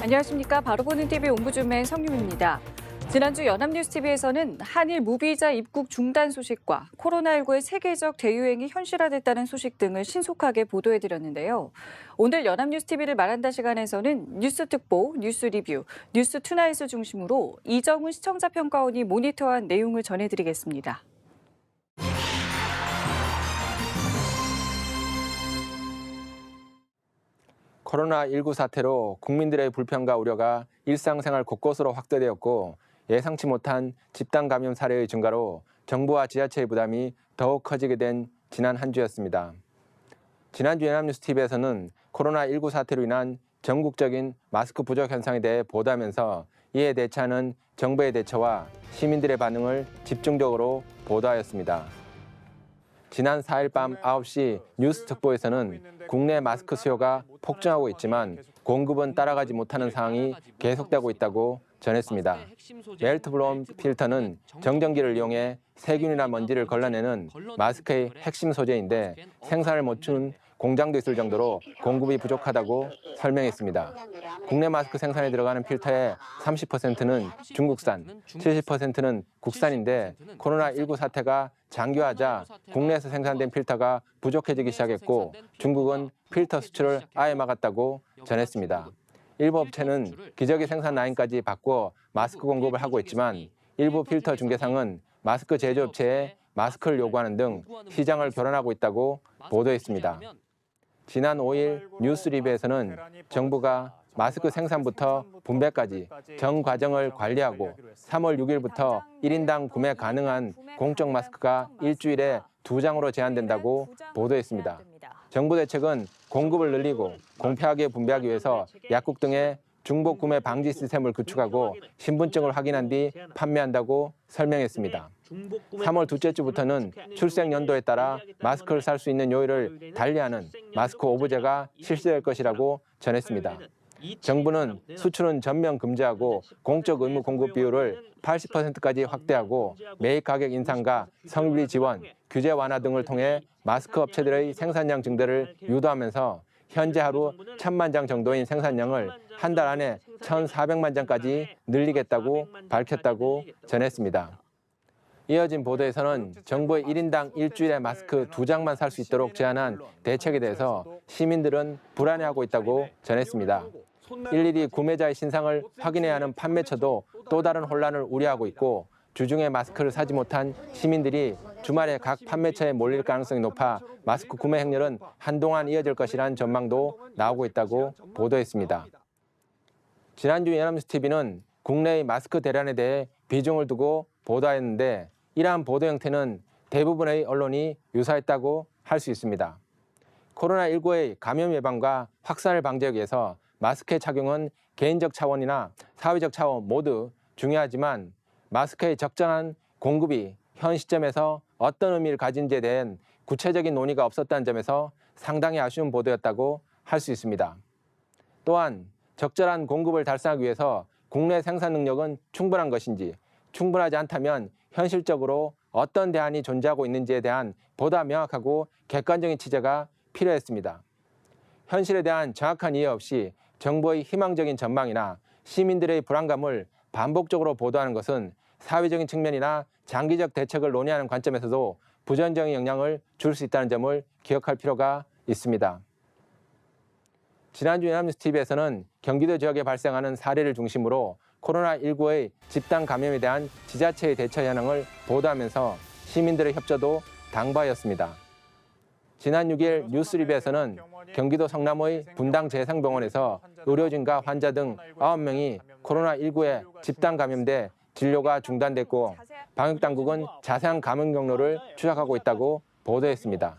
안녕하십니까. 바로 보는 TV 옹부즈맨 성유미입니다. 지난주 연합뉴스TV에서는 한일 무비자 입국 중단 소식과 코로나19의 세계적 대유행이 현실화됐다는 소식 등을 신속하게 보도해드렸는데요. 오늘 연합뉴스TV를 말한다 시간에서는 뉴스 특보, 뉴스 리뷰, 뉴스 투나잇을 중심으로 이정훈 시청자평가원이 모니터한 내용을 전해드리겠습니다. 코로나19 사태로 국민들의 불편과 우려가 일상생활 곳곳으로 확대되었고 예상치 못한 집단 감염 사례의 증가로 정부와 지자체의 부담이 더욱 커지게 된 지난 한 주였습니다. 지난주 연합뉴스TV에서는 코로나19 사태로 인한 전국적인 마스크 부족 현상에 대해 보도하면서 이에 대처하는 정부의 대처와 시민들의 반응을 집중적으로 보도하였습니다. 지난 4일 밤 9시 뉴스 특보에서는 국내 마스크 수요가 폭증하고 있지만 공급은 따라가지 못하는 상황이 계속되고 있다고 전했습니다. 멜트블롬 필터는 정전기를 이용해 세균이나 먼지를 걸러내는 마스크의 핵심 소재인데 생산을 멈춘 공장도 있을 정도로 공급이 부족하다고 설명했습니다. 국내 마스크 생산에 들어가는 필터의 30%는 중국산, 70%는 국산인데 코로나19 사태가 장기화하자 국내에서 생산된 필터가 부족해지기 시작했고 중국은 필터 수출을 아예 막았다고 전했습니다. 일부 업체는 기저귀 생산 라인까지 바꿔 마스크 공급을 하고 있지만 일부 필터 중개상은 마스크 제조업체에 마스크를 요구하는 등 시장을 교란하고 있다고 보도했습니다. 지난 5일 뉴스 리뷰에서는 정부가 마스크 생산부터 분배까지 전 과정을 관리하고 3월 6일부터 1인당 구매 가능한 공적 마스크가 일주일에 2장으로 제한된다고 보도했습니다. 정부 대책은 공급을 늘리고 공평하게 분배하기 위해서 약국 등의 중복 구매 방지 시스템을 구축하고 신분증을 확인한 뒤 판매한다고 설명했습니다. 3월 둘째 주부터는 출생 연도에 따라 마스크를 살 수 있는 요일을 달리하는 마스크 오브제가 실시될 것이라고 전했습니다. 정부는 수출은 전면 금지하고 공적 의무 공급 비율을 80%까지 확대하고 매입 가격 인상과 성비 지원, 규제 완화 등을 통해 마스크 업체들의 생산량 증대를 유도하면서 현재 하루 1,000만 장 정도인 생산량을 한 달 안에 1,400만 장까지 늘리겠다고 밝혔다고 전했습니다. 이어진 보도에서는 정부의 1인당 일주일에 마스크 2장만 살 수 있도록 제한한 대책에 대해서 시민들은 불안해하고 있다고 전했습니다. 일일이 구매자의 신상을 확인해야 하는 판매처도 또 다른 혼란을 우려하고 있고 주중에 마스크를 사지 못한 시민들이 주말에 각 판매처에 몰릴 가능성이 높아 마스크 구매 행렬은 한동안 이어질 것이라는 전망도 나오고 있다고 보도했습니다. 지난주 연합뉴스TV는 국내의 마스크 대란에 대해 비중을 두고 보도했는데 이러한 보도 형태는 대부분의 언론이 유사했다고 할 수 있습니다. 코로나19의 감염 예방과 확산을 방지하기 위해서 마스크의 착용은 개인적 차원이나 사회적 차원 모두 중요하지만 마스크의 적정한 공급이 현 시점에서 어떤 의미를 가진지에 대한 구체적인 논의가 없었다는 점에서 상당히 아쉬운 보도였다고 할 수 있습니다. 또한 적절한 공급을 달성하기 위해서 국내 생산 능력은 충분한 것인지 충분하지 않다면 현실적으로 어떤 대안이 존재하고 있는지에 대한 보다 명확하고 객관적인 취재가 필요했습니다. 현실에 대한 정확한 이해 없이 정부의 희망적인 전망이나 시민들의 불안감을 반복적으로 보도하는 것은 사회적인 측면이나 장기적 대책을 논의하는 관점에서도 부정적인 영향을 줄 수 있다는 점을 기억할 필요가 있습니다. 지난주 연합뉴스TV에서는 경기도 지역에 발생하는 사례를 중심으로 코로나19의 집단 감염에 대한 지자체의 대처 현황을 보도하면서 시민들의 협조도 당부하였습니다. 지난 6일 뉴스 리뷰에서는 경기도 성남의 분당 재상병원에서 의료진과 환자 등 9명이 코로나19에 집단 감염돼 진료가 중단됐고 방역당국은 자세한 감염 경로를 추적하고 있다고 보도했습니다.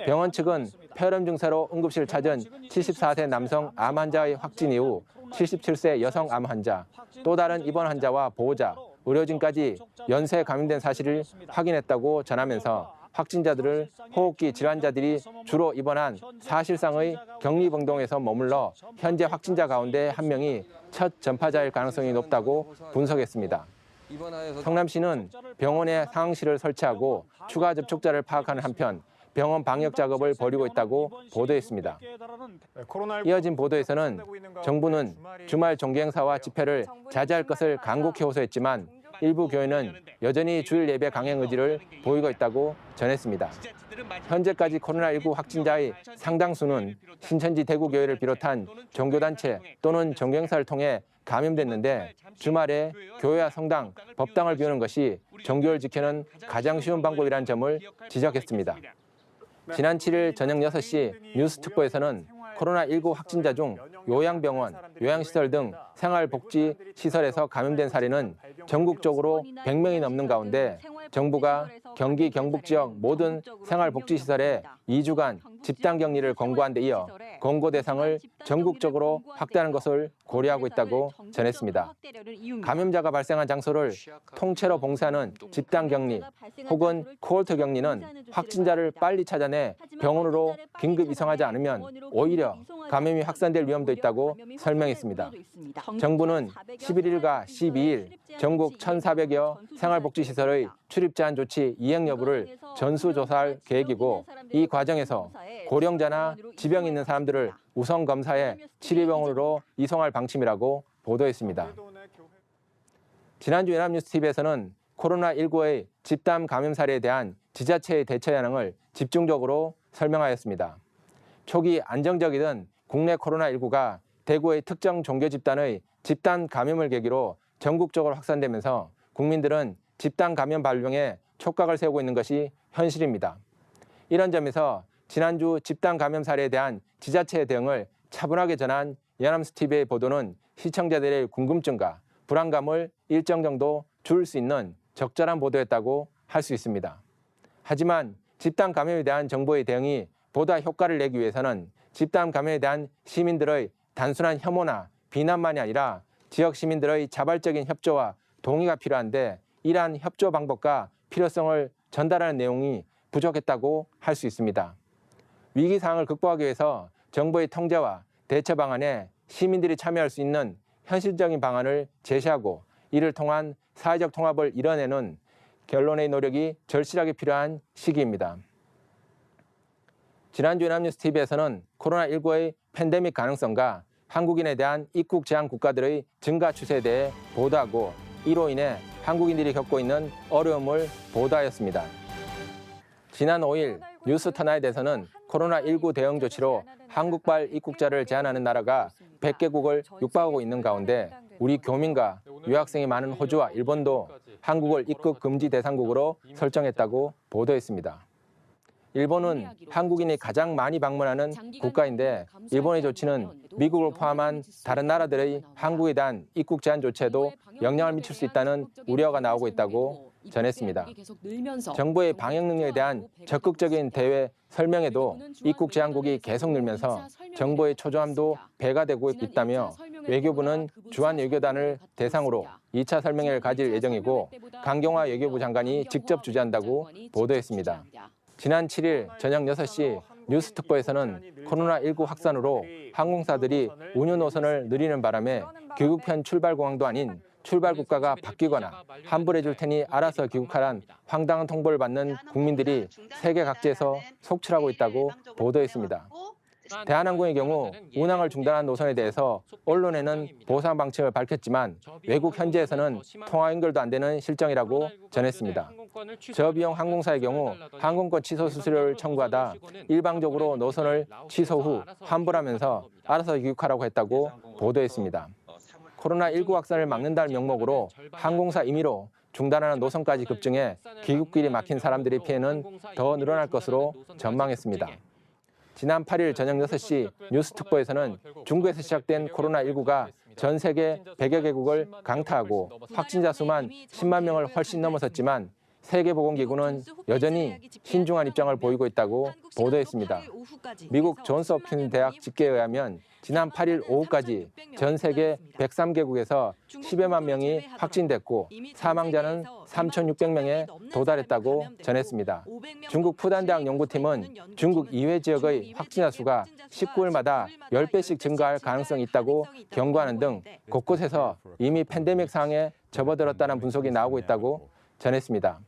병원 측은 폐렴 증세로 응급실 찾은 74세 남성 암 환자의 확진 이후 77세 여성 암 환자, 또 다른 입원 환자와 보호자, 의료진까지 연쇄 감염된 사실을 확인했다고 전하면서 확진자들을 호흡기 질환자들이 주로 입원한 사실상의 격리병동에서 머물러 현재 확진자 가운데 한 명이 첫 전파자일 가능성이 높다고 분석했습니다. 성남시는 병원에 상황실을 설치하고 추가 접촉자를 파악하는 한편 병원 방역 작업을 벌이고 있다고 보도했습니다. 이어진 보도에서는 정부는 주말 종교행사와 집회를 자제할 것을 간곡히 호소했지만 일부 교회는 여전히 주일 예배 강행 의지를 보이고 있다고 전했습니다. 현재까지 코로나19 확진자의 상당수는 신천지 대구교회를 비롯한 종교단체 또는 종교행사를 통해 감염됐는데 주말에 교회와 성당, 법당을 비우는 것이 종교를 지키는 가장 쉬운 방법이라는 점을 지적했습니다. 지난 7일 저녁 6시 뉴스특보에서는 코로나19 확진자 중 요양병원, 요양시설 등 생활복지시설에서 감염된 사례는 전국적으로 100명이 넘는 가운데 정부가 경기 경북 지역 모든 생활복지시설에 2주간 집단격리를 권고한 데 이어 권고 대상을 전국적으로 확대하는 것을 고려하고 있다고 전했습니다. 감염자가 발생한 장소를 통째로 봉쇄하는 집단격리 혹은 코홀트 격리는 확진자를 빨리 찾아내 병원으로 긴급 이송하지 않으면 오히려 감염이 확산될 위험도 있다고 설명했습니다. 정부는 11일과 12일 전국 1,400여 생활복지시설의 출입 제한 조치 이행 여부를 전수조사할 계획이고 이 과정에서 고령자나 지병이 있는 사람들을 우선 검사해 치료병원으로 이송할 방침이라고 보도했습니다. 지난주 연합뉴스TV에서는 코로나19의 집단 감염 사례에 대한 지자체의 대처 현황을 집중적으로 설명하였습니다. 초기 안정적이던 국내 코로나19가 대구의 특정 종교 집단의 집단 감염을 계기로 전국적으로 확산되면서 국민들은 집단 감염 발병에 촉각을 세우고 있는 것이 현실입니다. 이런 점에서 지난주 집단 감염 사례에 대한 지자체의 대응을 차분하게 전한 연합뉴스TV의 보도는 시청자들의 궁금증과 불안감을 일정 정도 줄 수 있는 적절한 보도였다고 할 수 있습니다. 하지만 집단 감염에 대한 정부의 대응이 보다 효과를 내기 위해서는 집단 감염에 대한 시민들의 단순한 혐오나 비난만이 아니라 지역 시민들의 자발적인 협조와 동의가 필요한데 이러한 협조 방법과 필요성을 전달하는 내용이 부족했다고 할 수 있습니다. 위기 상황을 극복하기 위해서 정부의 통제와 대처 방안에 시민들이 참여할 수 있는 현실적인 방안을 제시하고 이를 통한 사회적 통합을 이뤄내는 결론의 노력이 절실하게 필요한 시기입니다. 지난주 연합뉴스TV에서는 코로나19의 팬데믹 가능성과 한국인에 대한 입국 제한 국가들의 증가 추세에 대해 보도하고 이로 인해 한국인들이 겪고 있는 어려움을 보도하였습니다. 지난 5일 뉴스터나에 대해서는 코로나19 대응 조치로 한국발 입국자를 제한하는 나라가 100개국을 육박하고 있는 가운데 우리 교민과 유학생이 많은 호주와 일본도 한국을 입국 금지 대상국으로 설정했다고 보도했습니다. 일본은 한국인이 가장 많이 방문하는 국가인데 일본의 조치는 미국을 포함한 다른 나라들의 한국에 대한 입국 제한 조치에도 영향을 미칠 수 있다는 우려가 나오고 있다고 전했습니다. 정부의 방역 능력에 대한 적극적인 대외 설명에도 입국 제한국이 계속 늘면서 정부의 초조함도 배가 되고 있다며 외교부는 주한 외교단을 대상으로 2차 설명회를 가질 예정이고 강경화 외교부 장관이 직접 주재한다고 보도했습니다. 지난 7일 저녁 6시 뉴스특보에서는 코로나19 확산으로 항공사들이 운유 노선을 늘리는 바람에 귀국편 출발공항도 아닌 출발 국가가 바뀌거나 환불해줄 테니 알아서 귀국하란 황당한 통보를 받는 국민들이 세계 각지에서 속출하고 있다고 보도했습니다. 대한항공의 경우 운항을 중단한 노선에 대해서 언론에는 보상 방침을 밝혔지만 외국 현지에서는 통화 연결도 안 되는 실정이라고 전했습니다. 저비용 항공사의 경우 항공권 취소 수수료를 청구하다 일방적으로 노선을 취소 후 환불하면서 알아서 귀국하라고 했다고 보도했습니다. 코로나19 확산을 막는다는 명목으로 항공사 임의로 중단하는 노선까지 급증해 귀국길이 막힌 사람들의 피해는 더 늘어날 것으로 전망했습니다. 지난 8일 저녁 6시 뉴스특보에서는 중국에서 시작된 코로나19가 전 세계 100여 개국을 강타하고 확진자 수만 10만 명을 훨씬 넘어섰지만 세계보건기구는 여전히 신중한 입장을 보이고 있다고 보도했습니다. 미국 존스홉킨스 대학 집계에 의하면 지난 8일 오후까지 전 세계 103개국에서 10여만 명이 확진됐고 사망자는 3,600명에 도달했다고 전했습니다. 중국 푸단대학 연구팀은 중국 이외 지역의 확진자 수가 19일마다 10배씩 증가할 가능성이 있다고 경고하는 등 곳곳에서 이미 팬데믹 상황에 접어들었다는 분석이 나오고 있다고 전했습니다.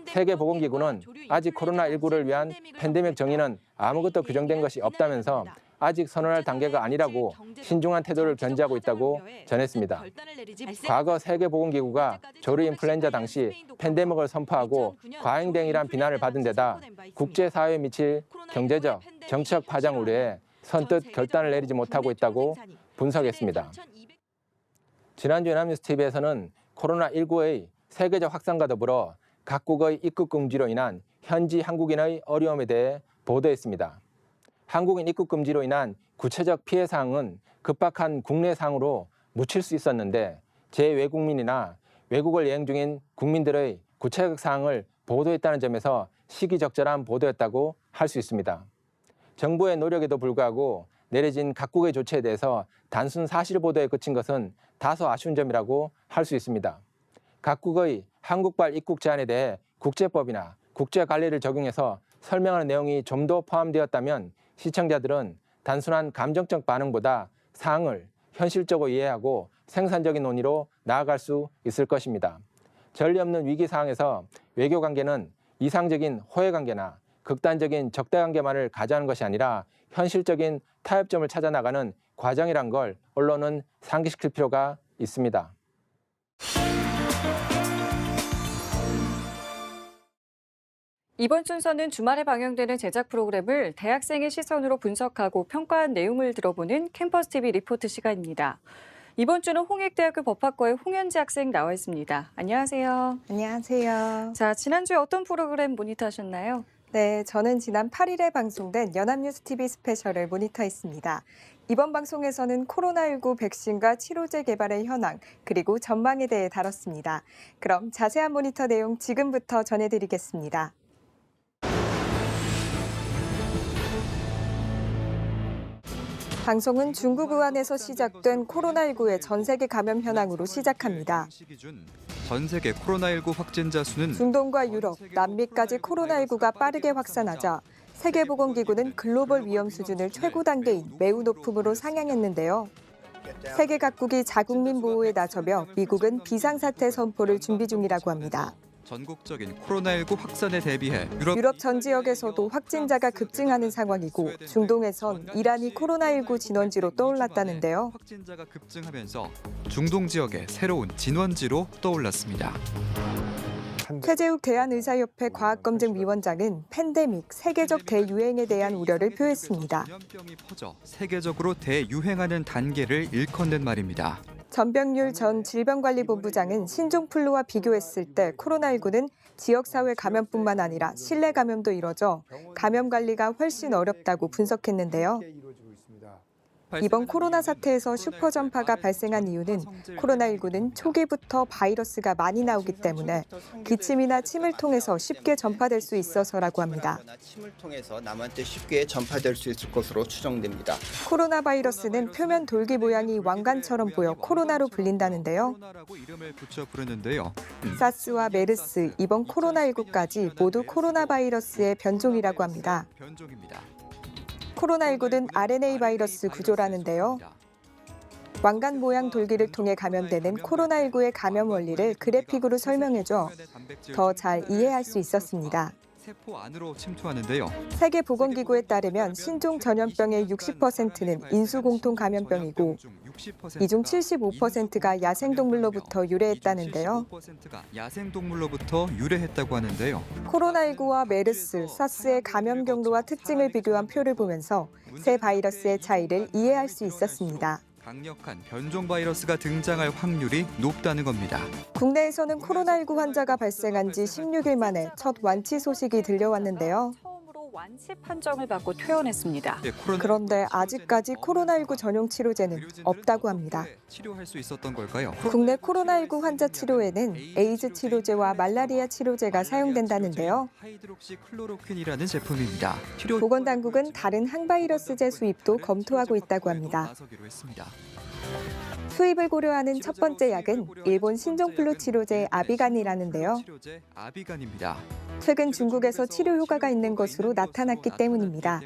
세계보건기구는 아직 코로나19를 위한 팬데믹 정의는 아무것도 규정된 것이 없다면서 아직 선언할 단계가 아니라고 신중한 태도를 견지하고 있다고 전했습니다. 과거 세계보건기구가 조류 인플루엔자 당시 팬데믹을 선포하고 과잉대응이란 비난을 받은 데다 국제사회에 미칠 경제적, 정치적 파장 우려에 선뜻 결단을 내리지 못하고 있다고 분석했습니다. 지난주 연합뉴스TV에서는 코로나19의 세계적 확산과 더불어 각국의 입국 금지로 인한 현지 한국인의 어려움에 대해 보도했습니다. 한국인 입국 금지로 인한 구체적 피해 사항은 급박한 국내 사항으로 묻힐 수 있었는데 재외국민이나 외국을 여행 중인 국민들의 구체적 사항을 보도했다는 점에서 시기적절한 보도였다고 할 수 있습니다. 정부의 노력에도 불구하고 내려진 각국의 조치에 대해서 단순 사실 보도에 그친 것은 다소 아쉬운 점이라고 할 수 있습니다. 각국의 한국발 입국 제한에 대해 국제법이나 국제관리를 적용해서 설명하는 내용이 좀 더 포함되었다면 시청자들은 단순한 감정적 반응보다 사항을 현실적으로 이해하고 생산적인 논의로 나아갈 수 있을 것입니다. 전례 없는 위기 상황에서 외교 관계는 이상적인 호혜 관계나 극단적인 적대 관계만을 가져가는 것이 아니라 현실적인 타협점을 찾아 나가는 과정이란 걸 언론은 상기시킬 필요가 있습니다. 이번 순서는 주말에 방영되는 제작 프로그램을 대학생의 시선으로 분석하고 평가한 내용을 들어보는 캠퍼스 TV 리포트 시간입니다. 이번 주는 홍익대학교 법학과의 홍현지 학생 나와 있습니다. 안녕하세요. 안녕하세요. 자, 지난주에 어떤 프로그램 모니터하셨나요? 네, 저는 지난 8일에 방송된 연합뉴스TV 스페셜을 모니터했습니다. 이번 방송에서는 코로나19 백신과 치료제 개발의 현황, 그리고 전망에 대해 다뤘습니다. 그럼 자세한 모니터 내용 지금부터 전해드리겠습니다. 방송은 중국 우한에서 시작된 코로나19의 전 세계 감염 현황으로 시작합니다. 전 세계 코로나19 확진자 수는 중동과 유럽, 남미까지 코로나19가 빠르게 확산하자 세계보건기구는 글로벌 위험 수준을 최고 단계인 매우 높음으로 상향했는데요. 세계 각국이 자국민 보호에 나서며 미국은 비상사태 선포를 준비 중이라고 합니다. 전국적인 코로나19 확산에 대비해 유럽 전 지역에서도 확진자가 급증하는 상황이고 중동에선 이란이 코로나19 진원지로 떠올랐다는데요. 확진자가 급증하면서 중동 지역의 새로운 진원지로 떠올랐습니다. 최재욱 대한의사협회 과학검증위원장은 팬데믹, 세계적 대유행에 대한 우려를 표했습니다. 전염병이 퍼져 세계적으로 대유행하는 단계를 일컫는 말입니다. 전병률 전 질병관리본부장은 신종플루와 비교했을 때 코로나19는 지역사회 감염뿐만 아니라 실내 감염도 이뤄져 감염 관리가 훨씬 어렵다고 분석했는데요. 이번 코로나 사태에서 슈퍼 전파가 발생한 이유는 코로나19는 초기부터 바이러스가 많이 나오기 때문에 기침이나 침을 통해서 쉽게 전파될 수 있어서라고 합니다. 침을 통해서 남한테 쉽게 전파될 수 있을 것으로 추정됩니다. 코로나 바이러스는 표면 돌기 모양이 왕관처럼 보여 코로나로 불린다는데요. 코로나라고 이름을 붙여 부르는데요. 사스와 메르스, 이번 코로나19까지 모두 코로나 바이러스의 변종이라고 합니다. 변종입니다. 코로나19는 RNA 바이러스 구조라는데요. 왕관 모양 돌기를 통해 감염되는 코로나19의 감염 원리를 그래픽으로 설명해줘 더 잘 이해할 수 있었습니다. 세포 안으로 침투하는데요. 세계보건기구에 따르면 신종 전염병의 60%는 인수공통 감염병이고 이 중 75%가 야생동물로부터 유래했다는데요. 75%가 야생동물로부터 유래했다고 하는데요. 코로나19와 메르스, 사스의 감염 경로와 특징을 비교한 표를 보면서 세 바이러스의 차이를 이해할 수 있었습니다. 강력한 변종 바이러스가 등장할 확률이 높다는 겁니다. 국내에서는 코로나19 환자가 발생한 지 16일 만에 첫 완치 소식이 들려왔는데요. 처음으로 완치 판정을 받고 퇴원했습니다. 그런데 아직까지 코로나19 전용 치료제는 없다고 합니다. 치료할 수 있었던 걸까요? 국내 코로나19 환자 치료에는 에이즈 치료제와 말라리아 치료제가 사용된다는데요. 하이드록시클로로퀸이라는 제품입니다. 보건당국은 다른 항바이러스제 수입도 검토하고 있다고 합니다. 수입을 고려하는 첫 번째 약은 일본 신종플루 치료제 아비간이라는데요. 아비간입니다. 최근 중국에서 치료 효과가 있는 것으로 나타났기 때문입니다.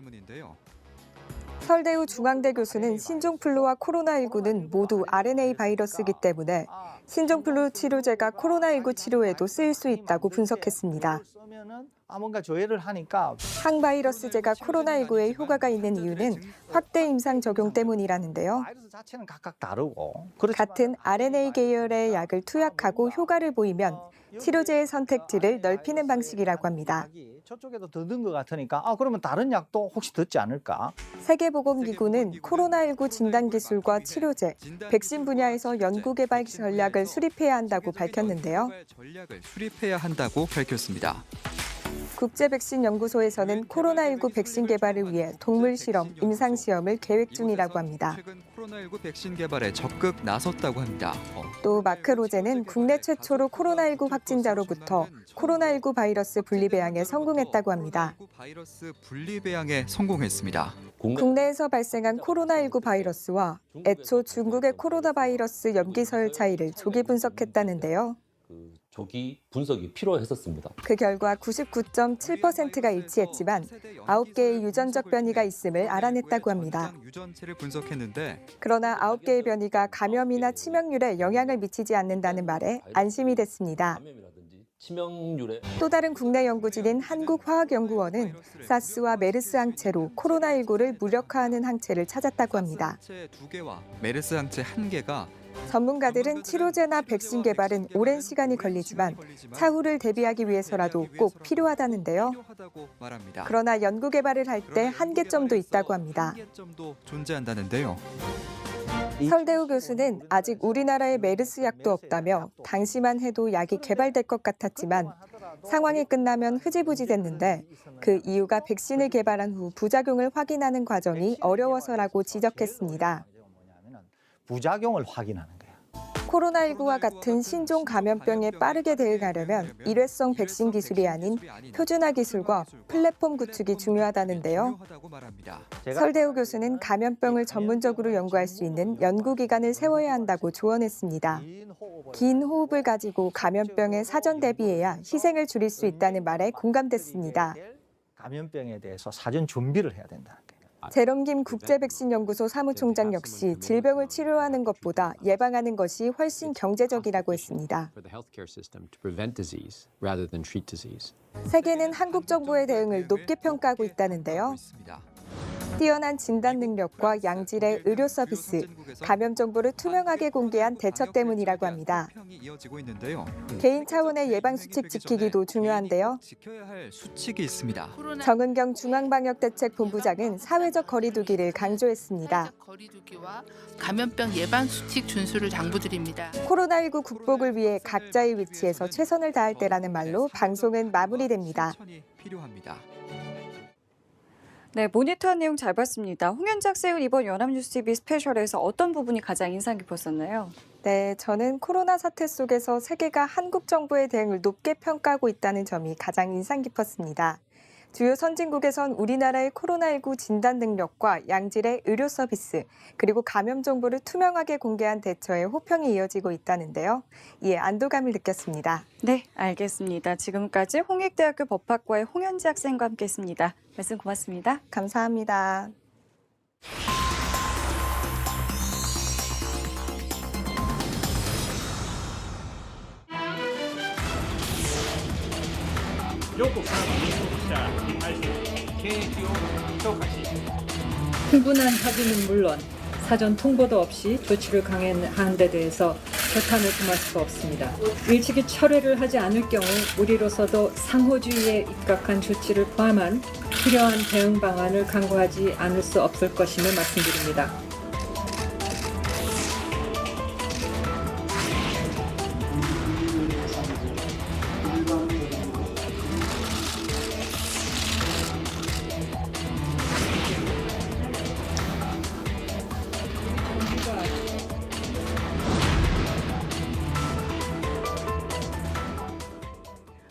설대우 중앙대 교수는 신종플루와 코로나19는 모두 RNA 바이러스이기 때문에 신종플루 치료제가 코로나19 치료에도 쓰일 수 있다고 분석했습니다. 뭔가 조회를 하니까 항바이러스제가 코로나19에 효과가 있는 이유는 확대 임상 적용 때문이라는데요. 바이러스 자체는 각각 다르고 같은 RNA 계열의 약을 투약하고 효과를 보이면 치료제의 선택지를 넓히는 방식이라고 합니다. 저쪽에도 더 든 것 같으니까 그러면 다른 약도 혹시 듣지 않을까? 세계보건기구는 코로나19 진단 기술과 치료제, 백신 분야에서 연구개발 전략을 수립해야 한다고 밝혔는데요. 전략을 수립해야 한다고 밝혔습니다. 국제백신연구소에서는 코로나19 백신 개발을 위해 동물 실험, 임상 시험을 계획 중이라고 합니다. 최근 코로나19 백신 개발에 적극 나섰다고 합니다. 또 마크 로제는 국내 최초로 코로나19 확진자로부터 코로나19 바이러스 분리배양에 성공했다고 합니다. 바이러스 분리배양에 성공했습니다. 국내에서 발생한 코로나19 바이러스와 애초 중국의 코로나 바이러스 염기 서열 차이를 조기 분석했다는데요. 조기 분석이 필요했었습니다. 그 결과 99.7%가 일치했지만 9개의 유전적 변이가 있음을 알아냈다고 합니다. 유전체를 분석했는데 그러나 9개의 변이가 감염이나 치명률에 영향을 미치지 않는다는 말에 안심이 됐습니다. 감염이라든지 치명률에 또 다른 국내 연구진인 한국화학연구원은 사스와 메르스 항체로 코로나19를 무력화하는 항체를 찾았다고 합니다. 항체 2개와 메르스 항체 1개가 전문가들은 치료제나 백신 개발은 오랜 시간이 걸리지만 차후를 대비하기 위해서라도 꼭 필요하다는데요. 그러나 연구 개발을 할 때 한계점도 있다고 합니다. 한계점도 존재한다는데요. 설대우 교수는 아직 우리나라에 메르스 약도 없다며 당시만 해도 약이 개발될 것 같았지만 상황이 끝나면 흐지부지 됐는데 그 이유가 백신을 개발한 후 부작용을 확인하는 과정이 어려워서라고 지적했습니다. 부작용을 확인하는 거예요. 코로나19와 같은 신종 감염병에 빠르게 대응하려면 일회성 백신 기술이 아닌 표준화 기술과 플랫폼 구축이 중요하다는데요. 설대우 교수는 감염병을 전문적으로 연구할 수 있는 연구기관을 세워야 한다고 조언했습니다. 긴 호흡을 가지고 감염병에 사전 대비해야 희생을 줄일 수 있다는 말에 공감됐습니다. 감염병에 대해서 사전 준비를 해야 된다는 거예요. 제롬김 국제백신연구소 사무총장 역시 질병을 치료하는 것보다 예방하는 것이 훨씬 경제적이라고 했습니다. 세계는 한국 정부의 대응을 높게 평가하고 있다는데요. 뛰어난 진단 능력과 양질의 의료 서비스, 감염 정보를 투명하게 공개한 대처 때문이라고 합니다. 개인 차원의 예방 수칙 지키기도 중요한데요. 지켜야 할 수칙이 있습니다. 정은경 중앙방역대책본부장은 사회적 거리두기를 강조했습니다. 거리두기와 감염병 예방 수칙 준수를 당부드립니다. 코로나19 극복을 위해 각자의 위치에서 최선을 다할 때라는 말로 방송은 마무리됩니다. 필요합니다. 네, 모니터한 내용 잘 봤습니다. 홍현지 학생은 이번 연합뉴스TV 스페셜에서 어떤 부분이 가장 인상 깊었었나요? 네, 저는 코로나 사태 속에서 세계가 한국 정부의 대응을 높게 평가하고 있다는 점이 가장 인상 깊었습니다. 주요 선진국에선 우리나라의 코로나19 진단 능력과 양질의 의료 서비스, 그리고 감염 정보를 투명하게 공개한 대처에 호평이 이어지고 있다는데요. 이에 안도감을 느꼈습니다. 네, 알겠습니다. 지금까지 홍익대학교 법학과의 홍현지 학생과 함께했습니다. 말씀 고맙습니다. 감사합니다. 충분한 합의는 물론 사전 통보도 없이 조치를 강행한 데 대해서 개탄을 금할 수가 없습니다. 일찍이 철회를 하지 않을 경우 우리로서도 상호주의에 입각한 조치를 포함한 필요한 대응 방안을 강구하지 않을 수 없을 것임을 말씀드립니다.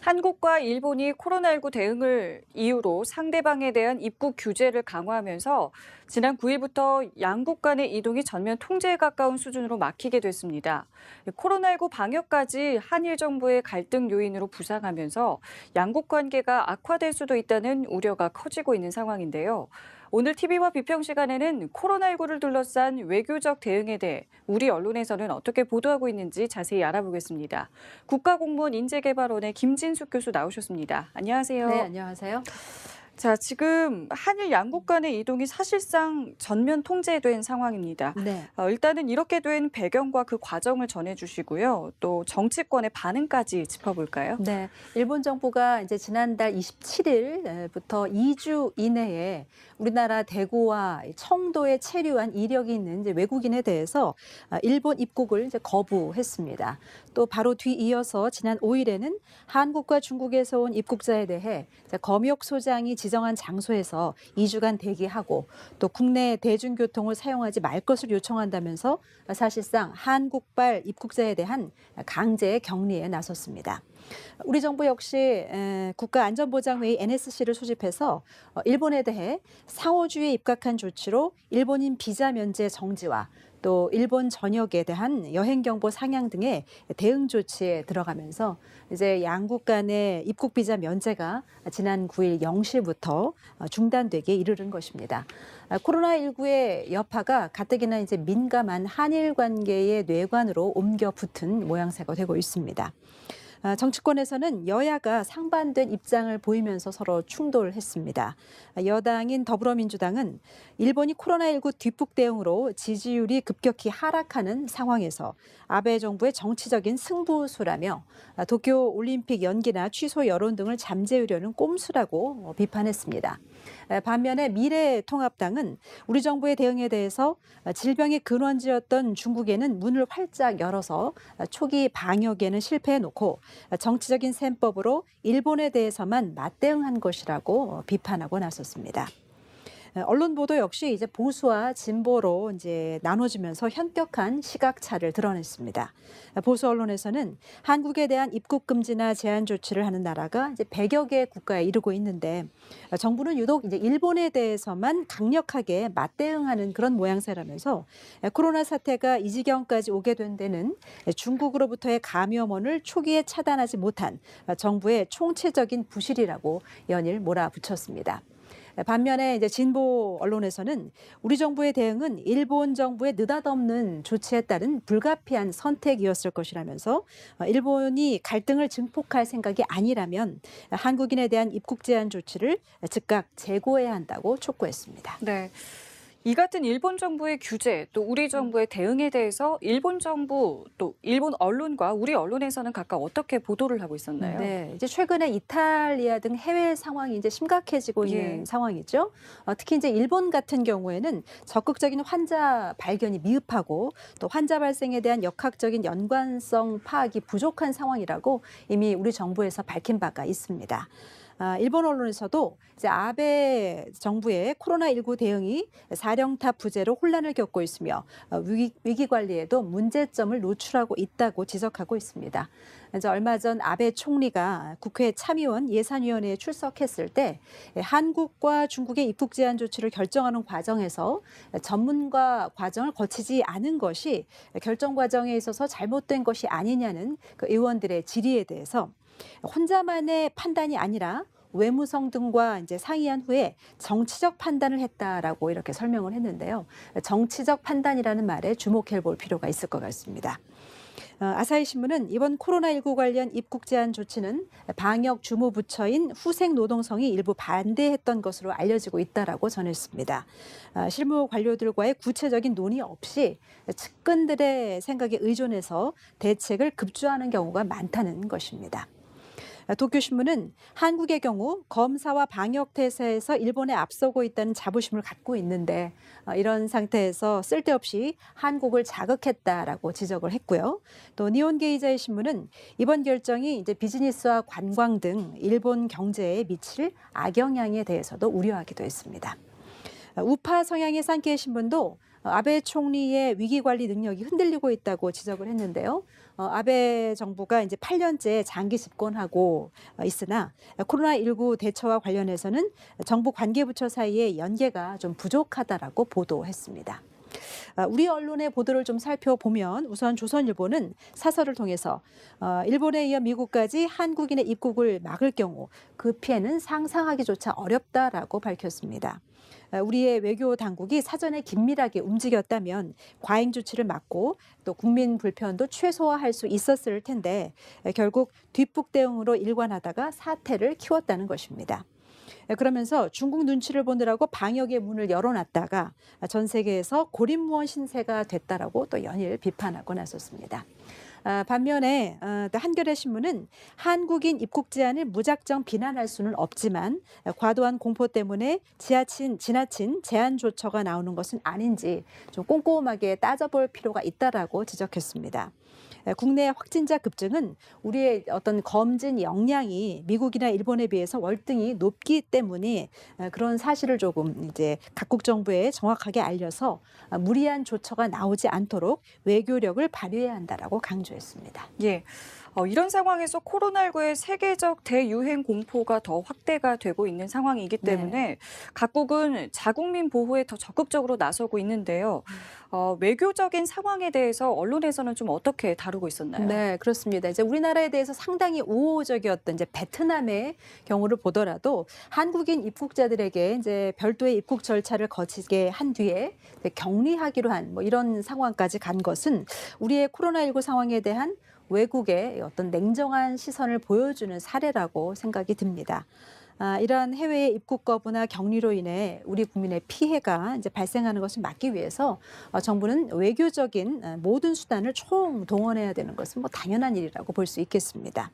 한국과 일본이 코로나19 대응을 이유로 상대방에 대한 입국 규제를 강화하면서 지난 9일부터 양국 간의 이동이 전면 통제에 가까운 수준으로 막히게 됐습니다. 코로나19 방역까지 한일 정부의 갈등 요인으로 부상하면서 양국 관계가 악화될 수도 있다는 우려가 커지고 있는 상황인데요. 오늘 TV와 비평 시간에는 코로나19를 둘러싼 외교적 대응에 대해 우리 언론에서는 어떻게 보도하고 있는지 자세히 알아보겠습니다. 국가공무원 인재개발원의 김진숙 교수 나오셨습니다. 안녕하세요. 네, 안녕하세요. 자, 지금 한일 양국 간의 이동이 사실상 전면 통제된 상황입니다. 네. 일단은 이렇게 된 배경과 그 과정을 전해주시고요. 또 정치권의 반응까지 짚어볼까요? 네. 일본 정부가 이제 지난달 27일부터 2주 이내에 우리나라 대구와 청도에 체류한 이력이 있는 이제 외국인에 대해서 일본 입국을 이제 거부했습니다. 또 바로 뒤이어서 지난 5일에는 한국과 중국에서 온 입국자에 대해 검역 소장이 지정한 장소에서 2주간 대기하고 또 국내 대중교통을 사용하지 말 것을 요청한다면서 사실상 한국발 입국자에 대한 강제 격리에 나섰습니다. 우리 정부 역시 국가안전보장회의 NSC를 소집해서 일본에 대해 상호주의에 입각한 조치로 일본인 비자 면제 정지와 또 일본 전역에 대한 여행 경보 상향 등의 대응 조치에 들어가면서 이제 양국 간의 입국 비자 면제가 지난 9일 0시부터 중단되게 이르른 것입니다. 코로나19의 여파가 가뜩이나 이제 민감한 한일 관계의 뇌관으로 옮겨 붙은 모양새가 되고 있습니다. 정치권에서는 여야가 상반된 입장을 보이면서 서로 충돌했습니다. 여당인 더불어민주당은 일본이 코로나19 뒷북 대응으로 지지율이 급격히 하락하는 상황에서 아베 정부의 정치적인 승부수라며 도쿄 올림픽 연기나 취소 여론 등을 잠재우려는 꼼수라고 비판했습니다. 반면에 미래통합당은 우리 정부의 대응에 대해서 질병의 근원지였던 중국에는 문을 활짝 열어서 초기 방역에는 실패해놓고 정치적인 셈법으로 일본에 대해서만 맞대응한 것이라고 비판하고 나섰습니다. 언론 보도 역시 이제 보수와 진보로 이제 나눠지면서 현격한 시각차를 드러냈습니다. 보수 언론에서는 한국에 대한 입국 금지나 제한 조치를 하는 나라가 이제 100여 개 국가에 이르고 있는데 정부는 유독 이제 일본에 대해서만 강력하게 맞대응하는 그런 모양새라면서 코로나 사태가 이 지경까지 오게 된 데는 중국으로부터의 감염원을 초기에 차단하지 못한 정부의 총체적인 부실이라고 연일 몰아붙였습니다. 반면에 이제 진보 언론에서는 우리 정부의 대응은 일본 정부의 느닷없는 조치에 따른 불가피한 선택이었을 것이라면서 일본이 갈등을 증폭할 생각이 아니라면 한국인에 대한 입국 제한 조치를 즉각 재고해야 한다고 촉구했습니다. 네. 이 같은 일본 정부의 규제 또 우리 정부의 대응에 대해서 일본 정부 또 일본 언론과 우리 언론에서는 각각 어떻게 보도를 하고 있었나요? 네, 이제 최근에 이탈리아 등 해외 상황이 이제 심각해지고 있는 상황이죠. 특히 이제 일본 같은 경우에는 적극적인 환자 발견이 미흡하고 또 환자 발생에 대한 역학적인 연관성 파악이 부족한 상황이라고 이미 우리 정부에서 밝힌 바가 있습니다. 일본 언론에서도 이제 아베 정부의 코로나19 대응이 사령탑 부재로 혼란을 겪고 있으며 위기 관리에도 문제점을 노출하고 있다고 지적하고 있습니다. 이제 얼마 전 아베 총리가 국회 참의원 예산위원회에 출석했을 때 한국과 중국의 입국 제한 조치를 결정하는 과정에서 전문가 과정을 거치지 않은 것이 결정 과정에 있어서 잘못된 것이 아니냐는 그 의원들의 질의에 대해서 혼자만의 판단이 아니라 외무성 등과 이제 상의한 후에 정치적 판단을 했다라고 이렇게 설명을 했는데요. 정치적 판단이라는 말에 주목해 볼 필요가 있을 것 같습니다. 아사히 신문은 이번 코로나19 관련 입국 제한 조치는 방역 주무부처인 후생노동성이 일부 반대했던 것으로 알려지고 있다라고 전했습니다. 실무 관료들과의 구체적인 논의 없이 측근들의 생각에 의존해서 대책을 급주하는 경우가 많다는 것입니다. 도쿄신문은 한국의 경우 검사와 방역 태세에서 일본에 앞서고 있다는 자부심을 갖고 있는데 이런 상태에서 쓸데없이 한국을 자극했다라고 지적을 했고요. 또 니혼게이자의 신문은 이번 결정이 이제 비즈니스와 관광 등 일본 경제에 미칠 악영향에 대해서도 우려하기도 했습니다. 우파 성향의 산케이 신문도 아베 총리의 위기 관리 능력이 흔들리고 있다고 지적을 했는데요. 아베 정부가 이제 8년째 장기 집권하고 있으나 코로나19 대처와 관련해서는 정부 관계부처 사이의 연계가 좀 부족하다라고 보도했습니다. 우리 언론의 보도를 좀 살펴보면 우선 조선일보는 사설을 통해서 일본에 이어 미국까지 한국인의 입국을 막을 경우 그 피해는 상상하기조차 어렵다라고 밝혔습니다. 우리의 외교 당국이 사전에 긴밀하게 움직였다면 과잉 조치를 막고 또 국민 불편도 최소화할 수 있었을 텐데 결국 뒷북 대응으로 일관하다가 사태를 키웠다는 것입니다. 그러면서 중국 눈치를 보느라고 방역의 문을 열어놨다가 전 세계에서 고립무원 신세가 됐다라고 또 연일 비판하고 나섰습니다. 반면에 한겨레 신문은 한국인 입국 제한을 무작정 비난할 수는 없지만 과도한 공포 때문에 지나친 제한 조처가 나오는 것은 아닌지 좀 꼼꼼하게 따져볼 필요가 있다라고 지적했습니다. 국내 확진자 급증은 우리의 어떤 검진 역량이 미국이나 일본에 비해서 월등히 높기 때문에 그런 사실을 조금 이제 각국 정부에 정확하게 알려서 무리한 조처가 나오지 않도록 외교력을 발휘해야 한다라고 강조했습니다. 예. 이런 상황에서 코로나19의 세계적 대유행 공포가 더 확대가 되고 있는 상황이기 때문에 각국은 자국민 보호에 더 적극적으로 나서고 있는데요. 외교적인 상황에 대해서 언론에서는 좀 어떻게 다루고 있었나요? 네, 그렇습니다. 이제 우리나라에 대해서 상당히 우호적이었던 이제 베트남의 경우를 보더라도 한국인 입국자들에게 이제 별도의 입국 절차를 거치게 한 뒤에 격리하기로 한 뭐 이런 상황까지 간 것은 우리의 코로나19 상황에 대한 외국의 어떤 냉정한 시선을 보여주는 사례라고 생각이 듭니다. 이러한 해외의 입국 거부나 격리로 인해 우리 국민의 피해가 이제 발생하는 것을 막기 위해서 정부는 외교적인 모든 수단을 총동원해야 되는 것은 뭐 당연한 일이라고 볼 수 있겠습니다.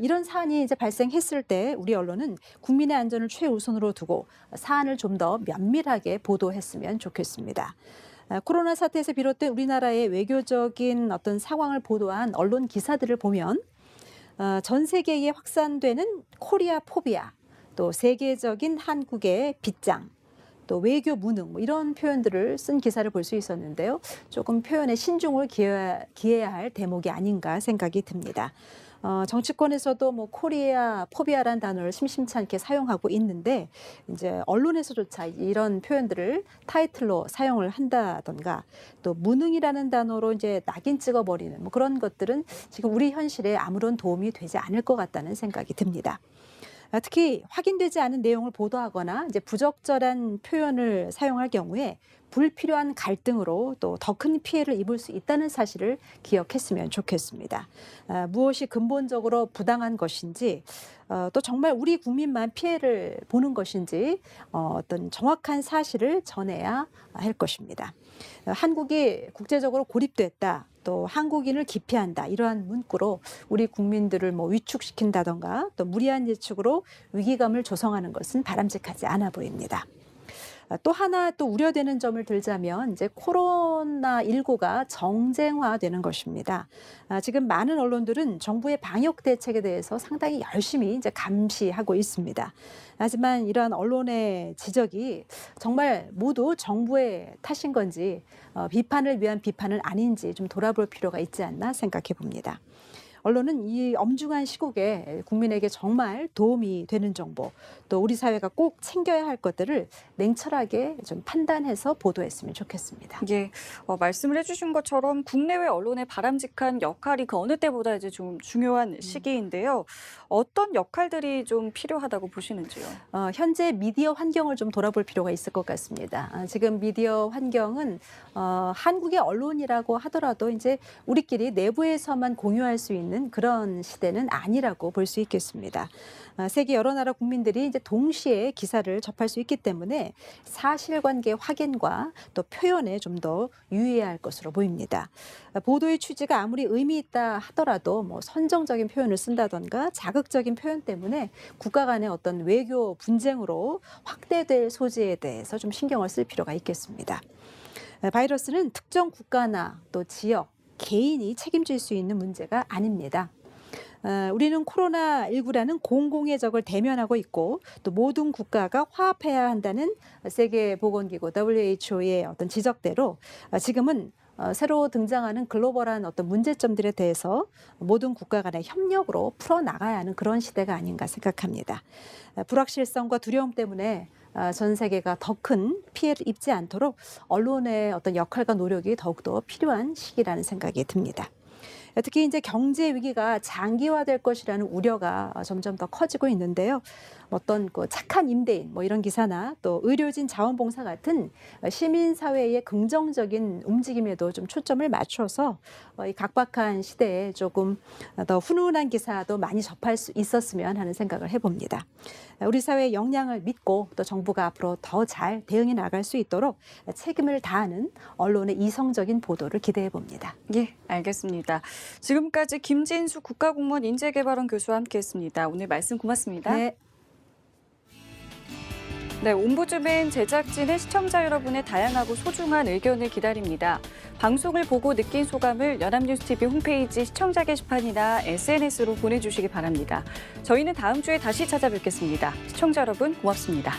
이런 사안이 이제 발생했을 때 우리 언론은 국민의 안전을 최우선으로 두고 사안을 좀 더 면밀하게 보도했으면 좋겠습니다. 코로나 사태에서 비롯된 우리나라의 외교적인 어떤 상황을 보도한 언론 기사들을 보면 전 세계에 확산되는 코리아 포비아, 또 세계적인 한국의 빗장, 또 외교 무능 뭐 이런 표현들을 쓴 기사를 볼 수 있었는데요. 조금 표현에 신중을 기해야 할 대목이 아닌가 생각이 듭니다. 정치권에서도 뭐 코리아 포비아라는 단어를 심심치 않게 사용하고 있는데 이제 언론에서조차 이런 표현들을 타이틀로 사용을 한다던가 또 무능이라는 단어로 이제 낙인 찍어버리는 뭐 그런 것들은 지금 우리 현실에 아무런 도움이 되지 않을 것 같다는 생각이 듭니다. 특히 확인되지 않은 내용을 보도하거나 이제 부적절한 표현을 사용할 경우에 불필요한 갈등으로 또 더 큰 피해를 입을 수 있다는 사실을 기억했으면 좋겠습니다. 무엇이 근본적으로 부당한 것인지 또 정말 우리 국민만 피해를 보는 것인지 어떤 정확한 사실을 전해야 할 것입니다. 한국이 국제적으로 고립됐다. 또 한국인을 기피한다 이러한 문구로 우리 국민들을 뭐 위축시킨다던가 또 무리한 예측으로 위기감을 조성하는 것은 바람직하지 않아 보입니다. 또 하나 또 우려되는 점을 들자면 이제 코로나19가 정쟁화되는 것입니다. 지금 많은 언론들은 정부의 방역 대책에 대해서 상당히 열심히 이제 감시하고 있습니다. 하지만 이러한 언론의 지적이 정말 모두 정부의 탓인 건지 비판을 위한 비판은 아닌지 좀 돌아볼 필요가 있지 않나 생각해 봅니다. 언론은 이 엄중한 시국에 국민에게 정말 도움이 되는 정보, 또 우리 사회가 꼭 챙겨야 할 것들을 냉철하게 좀 판단해서 보도했으면 좋겠습니다. 예, 말씀을 해주신 것처럼 국내외 언론의 바람직한 역할이 그 어느 때보다 이제 좀 중요한 시기인데요. 어떤 역할들이 좀 필요하다고 보시는지요? 현재 미디어 환경을 좀 돌아볼 필요가 있을 것 같습니다. 지금 미디어 환경은 한국의 언론이라고 하더라도 이제 우리끼리 내부에서만 공유할 수 있는 그런 시대는 아니라고 볼 수 있겠습니다. 세계 여러 나라 국민들이 이제 동시에 기사를 접할 수 있기 때문에 사실관계 확인과 또 표현에 좀 더 유의해야 할 것으로 보입니다. 보도의 취지가 아무리 의미 있다 하더라도 뭐 선정적인 표현을 쓴다던가 자극적인 표현 때문에 국가 간의 어떤 외교 분쟁으로 확대될 소지에 대해서 좀 신경을 쓸 필요가 있겠습니다. 바이러스는 특정 국가나 또 지역, 개인이 책임질 수 있는 문제가 아닙니다. 우리는 코로나19라는 공공의 적을 대면하고 있고 또 모든 국가가 화합해야 한다는 세계보건기구 WHO의 어떤 지적대로 지금은 새로 등장하는 글로벌한 어떤 문제점들에 대해서 모든 국가 간의 협력으로 풀어나가야 하는 그런 시대가 아닌가 생각합니다. 불확실성과 두려움 때문에 전 세계가 더 큰 피해를 입지 않도록 언론의 어떤 역할과 노력이 더욱더 필요한 시기라는 생각이 듭니다. 특히 이제 경제 위기가 장기화될 것이라는 우려가 점점 더 커지고 있는데요. 어떤 그 착한 임대인 뭐 이런 기사나 또 의료진 자원봉사 같은 시민사회의 긍정적인 움직임에도 좀 초점을 맞춰서 이 각박한 시대에 조금 더 훈훈한 기사도 많이 접할 수 있었으면 하는 생각을 해봅니다. 우리 사회의 역량을 믿고 또 정부가 앞으로 더 잘 대응해 나갈 수 있도록 책임을 다하는 언론의 이성적인 보도를 기대해 봅니다. 예, 알겠습니다. 지금까지 김진수 국가공무원 인재개발원 교수와 함께했습니다. 오늘 말씀 고맙습니다. 네. 네, 옴부즈맨 제작진은 시청자 여러분의 다양하고 소중한 의견을 기다립니다. 방송을 보고 느낀 소감을 연합뉴스TV 홈페이지 시청자 게시판이나 SNS로 보내주시기 바랍니다. 저희는 다음 주에 다시 찾아뵙겠습니다. 시청자 여러분 고맙습니다.